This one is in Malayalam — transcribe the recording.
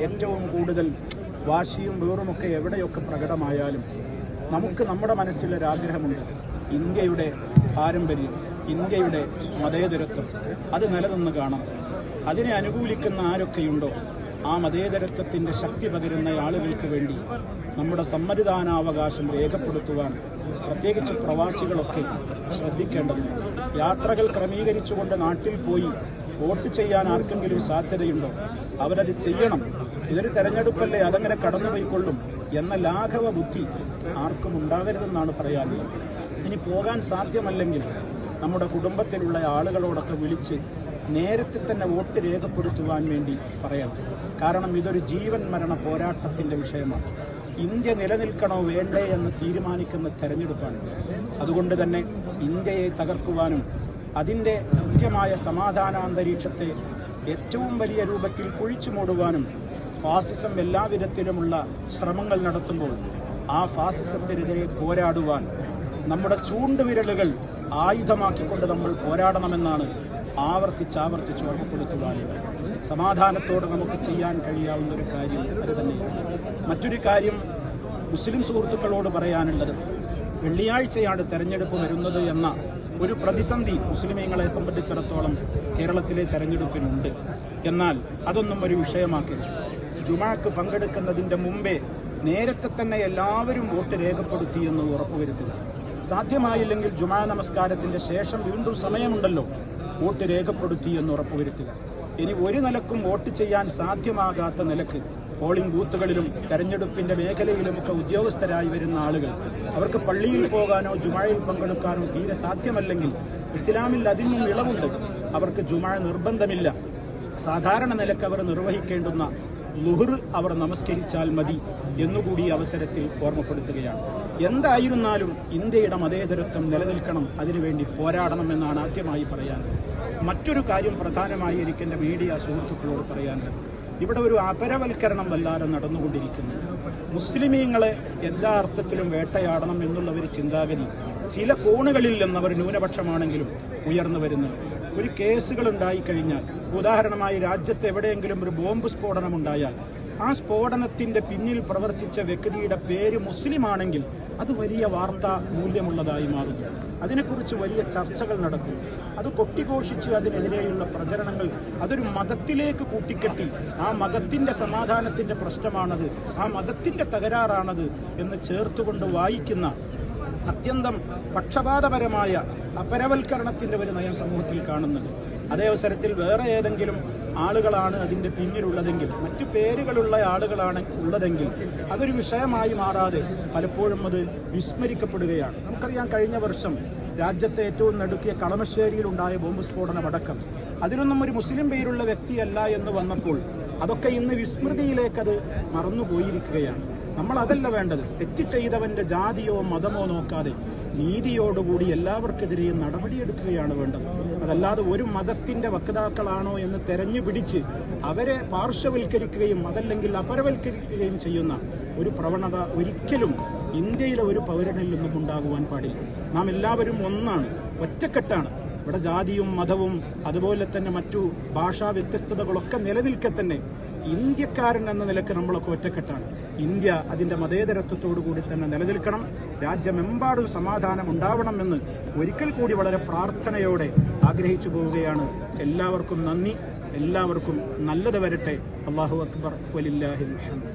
ഏറ്റവും കൂടുതൽ വാശിയും വേറുമൊക്കെ എവിടെയൊക്കെ പ്രകടമായാലും നമുക്ക് നമ്മുടെ മനസ്സിലൊരാഗ്രഹമുണ്ട്. ഇന്ത്യയുടെ പാരമ്പര്യം, ഇന്ത്യയുടെ മതേതരത്വം അത് നിലനിന്ന് കാണാം. അതിനെ അനുകൂലിക്കുന്ന ആരൊക്കെയുണ്ടോ ആ മതേതരത്വത്തിൻ്റെ ശക്തി പകരുന്ന ആളുകൾക്ക് വേണ്ടി നമ്മുടെ സമ്മതിദാനാവകാശം രേഖപ്പെടുത്തുവാൻ പ്രത്യേകിച്ച് പ്രവാസികളൊക്കെ ശ്രദ്ധിക്കേണ്ടതുണ്ട്. യാത്രകൾ ക്രമീകരിച്ചുകൊണ്ട് നാട്ടിൽ പോയി വോട്ട് ചെയ്യാൻ ആർക്കെങ്കിലും സാധ്യതയുണ്ടോ? അവരത് ചെയ്യണം. ഇതൊരു തെരഞ്ഞെടുപ്പല്ലേ, അതങ്ങനെ കടന്നുപോയിക്കൊള്ളും എന്ന ലാഘവ ബുദ്ധി ആർക്കും ഉണ്ടാകരുതെന്നാണ് പറയാനുള്ളത്. ഇനി പോകാൻ സാധ്യമല്ലെങ്കിൽ നമ്മുടെ കുടുംബത്തിലുള്ള ആളുകളോടൊക്കെ വിളിച്ച് നേരത്തെ തന്നെ വോട്ട് രേഖപ്പെടുത്തുവാൻ വേണ്ടി പറയണം. കാരണം ഇതൊരു ജീവൻ മരണ പോരാട്ടത്തിൻ്റെ വിഷയമാണ്. ഇന്ത്യ നിലനിൽക്കണോ വേണ്ടേ എന്ന് തീരുമാനിക്കുന്ന തെരഞ്ഞെടുപ്പാണ്. അതുകൊണ്ട് തന്നെ ഇന്ത്യയെ തകർക്കുവാനും അതിൻ്റെ കൃത്യമായ സമാധാനാന്തരീക്ഷത്തെ ഏറ്റവും വലിയ രൂപത്തിൽ കുഴിച്ചു മൂടുവാനും ഫാസിസം എല്ലാവിധത്തിലുമുള്ള ശ്രമങ്ങൾ നടത്തുമ്പോൾ ആ ഫാസിസത്തിനെതിരെ പോരാടുവാൻ നമ്മുടെ ചൂണ്ടുവിരലുകൾ ആയുധമാക്കിക്കൊണ്ട് നമ്മൾ പോരാടണമെന്നാണ് ആവർത്തിച്ചാവർത്തിച്ച് ഓർമ്മപ്പെടുത്തുവാനുള്ളത്. സമാധാനത്തോടെ നമുക്ക് ചെയ്യാൻ കഴിയാവുന്ന ഒരു കാര്യം അത് തന്നെയാണ്. മറ്റൊരു കാര്യം മുസ്ലിം സുഹൃത്തുക്കളോട് പറയാനുള്ളത്, വെള്ളിയാഴ്ചയാണ് തെരഞ്ഞെടുപ്പ് വരുന്നത് എന്ന ഒരു പ്രതിസന്ധി മുസ്ലിമീങ്ങളെ സംബന്ധിച്ചിടത്തോളം കേരളത്തിലെ തെരഞ്ഞെടുപ്പിനുണ്ട്. എന്നാൽ അതൊന്നും ഒരു വിഷയമാക്കരുത്. ജുമാക്ക് പങ്കെടുക്കുന്നതിൻ്റെ മുമ്പേ നേരത്തെ തന്നെ എല്ലാവരും വോട്ട് രേഖപ്പെടുത്തിയെന്ന് ഉറപ്പുവരുത്തുക. സാധ്യമായില്ലെങ്കിൽ ജുമാ നമസ്കാരത്തിൻ്റെ ശേഷം വീണ്ടും സമയമുണ്ടല്ലോ, വോട്ട് രേഖപ്പെടുത്തിയെന്ന് ഉറപ്പുവരുത്തുക. ഇനി ഒരു നിലക്കും വോട്ട് ചെയ്യാൻ സാധ്യമാകാത്ത നിലക്ക് പോളിംഗ് ബൂത്തുകളിലും തെരഞ്ഞെടുപ്പിൻ്റെ മേഖലയിലുമൊക്കെ ഉദ്യോഗസ്ഥരായി വരുന്ന ആളുകൾ, അവർക്ക് പള്ളിയിൽ പോകാനോ ജുമായിൽ പങ്കെടുക്കാനോ തീരെ സാധ്യമല്ലെങ്കിൽ ഇസ്ലാമിൽ അതിനും ഇളവുണ്ട്. അവർക്ക് ജുമാ നിർബന്ധമില്ല. സാധാരണ നിലക്ക് അവർ നിർവഹിക്കേണ്ടുന്ന ളുഹ്ർ അവർ നമസ്കരിച്ചാൽ മതി എന്നുകൂടി അവസരത്തിൽ ഓർമ്മപ്പെടുത്തുകയാണ്. എന്തായിരുന്നാലും ഇന്ത്യയുടെ മതേതരത്വം നിലനിൽക്കണം, അതിനുവേണ്ടി പോരാടണമെന്നാണ് ആദ്യമായി പറയാനുള്ളത്. മറ്റൊരു കാര്യം പ്രധാനമായി എനിക്ക് എൻ്റെ മീഡിയ സുഹൃത്തുക്കളോട് പറയാനുള്ളത്, ഇവിടെ ഒരു അപരവൽക്കരണം വല്ലാതെ നടന്നുകൊണ്ടിരിക്കുന്നു. മുസ്ലിമീങ്ങളെ എല്ലാ അർത്ഥത്തിലും വേട്ടയാടണം എന്നുള്ള ഒരു ചിന്താഗതി ചില കോണുകളിൽ നിന്നവർ ന്യൂനപക്ഷമാണെങ്കിലും ഉയർന്നു വരുന്നുണ്ട്. ഒരു കേസുകൾ ഉണ്ടായിക്കഴിഞ്ഞാൽ, ഉദാഹരണമായി രാജ്യത്ത് എവിടെയെങ്കിലും ഒരു ബോംബ് സ്ഫോടനം ഉണ്ടായാൽ ആ സ്ഫോടനത്തിൻ്റെ പിന്നിൽ പ്രവർത്തിച്ച വ്യക്തിയുടെ പേര് മുസ്ലിമാണെങ്കിൽ അത് വലിയ വാർത്താ മൂല്യമുള്ളതായി മാറുന്നു. അതിനെക്കുറിച്ച് വലിയ ചർച്ചകൾ നടക്കും. അത് കൊട്ടിഘോഷിച്ച് അതിനെതിരെയുള്ള പ്രചരണങ്ങൾ അതൊരു മതത്തിലേക്ക് കൂട്ടിക്കെട്ടി ആ മതത്തിൻ്റെ സമാധാനത്തിൻ്റെ പ്രശ്നമാണത്, ആ മതത്തിൻ്റെ തകരാറാണത് എന്ന് ചേർത്തുകൊണ്ട് വായിക്കുന്ന അത്യന്തം പക്ഷപാതപരമായ അപരവൽക്കരണത്തിൻ്റെ ഒരു നയം സമൂഹത്തിൽ കാണുന്നുണ്ട്. അതേ അവസരത്തിൽ വേറെ ഏതെങ്കിലും ആളുകളാണ് അതിൻ്റെ പിന്നിലുള്ളതെങ്കിൽ, മറ്റു പേരുകളുള്ള ആളുകളാണ് ഉള്ളതെങ്കിൽ അതൊരു വിഷയമായി മാറാതെ പലപ്പോഴും അത് വിസ്മരിക്കപ്പെടുകയാണ്. നമുക്കറിയാം, കഴിഞ്ഞ വർഷം രാജ്യത്തെ ഏറ്റവും നടുക്കിയ കളമശ്ശേരിയിലുണ്ടായ ബോംബ് സ്ഫോടനമടക്കം അതിനൊന്നും ഒരു മുസ്ലിം പേരുള്ള വ്യക്തിയല്ല എന്ന് വന്നപ്പോൾ അതൊക്കെ ഇന്ന് വിസ്മൃതിയിലേക്കത് മറന്നുപോയിരിക്കുകയാണ്. നമ്മൾ അതല്ല വേണ്ടത്. തെറ്റ് ചെയ്തവൻ്റെ ജാതിയോ മതമോ നോക്കാതെ നീതിയോടുകൂടി എല്ലാവർക്കെതിരെയും നടപടിയെടുക്കുകയാണ് വേണ്ടത്. അതല്ലാതെ ഒരു മതത്തിൻ്റെ വക്താക്കളാണോ എന്ന് തെരഞ്ഞു പിടിച്ച് അവരെ പാർശ്വവൽക്കരിക്കുകയും അതല്ലെങ്കിൽ അപരവൽക്കരിക്കുകയും ചെയ്യുന്ന ഒരു പ്രവണത ഒരിക്കലും ഇന്ത്യയിലെ ഒരു പൗരനിൽ നിന്നും ഉണ്ടാകുവാൻ പാടില്ല. നാം എല്ലാവരും ഒന്നാണ്, ഒറ്റക്കെട്ടാണ്. ഇവിടെ ജാതിയും മതവും അതുപോലെ തന്നെ മറ്റു ഭാഷാ വ്യത്യസ്തതകളൊക്കെ നിലനിൽക്കെ തന്നെ ഇന്ത്യക്കാരൻ എന്ന നിലക്ക് നമ്മളൊക്കെ ഒറ്റക്കെട്ടാണ്. ഇന്ത്യ അതിൻ്റെ മതേതരത്വത്തോടു കൂടി തന്നെ നിലനിൽക്കണം. രാജ്യമെമ്പാടും സമാധാനം ഉണ്ടാവണമെന്ന് ഒരിക്കൽ കൂടി വളരെ പ്രാർത്ഥനയോടെ ആഗ്രഹിച്ചു പോവുകയാണ്. എല്ലാവർക്കും നന്ദി. എല്ലാവർക്കും നല്ലത് വരട്ടെ. അല്ലാഹു അക്ബർ വലില്ലാഹിൽ ഹംദ്.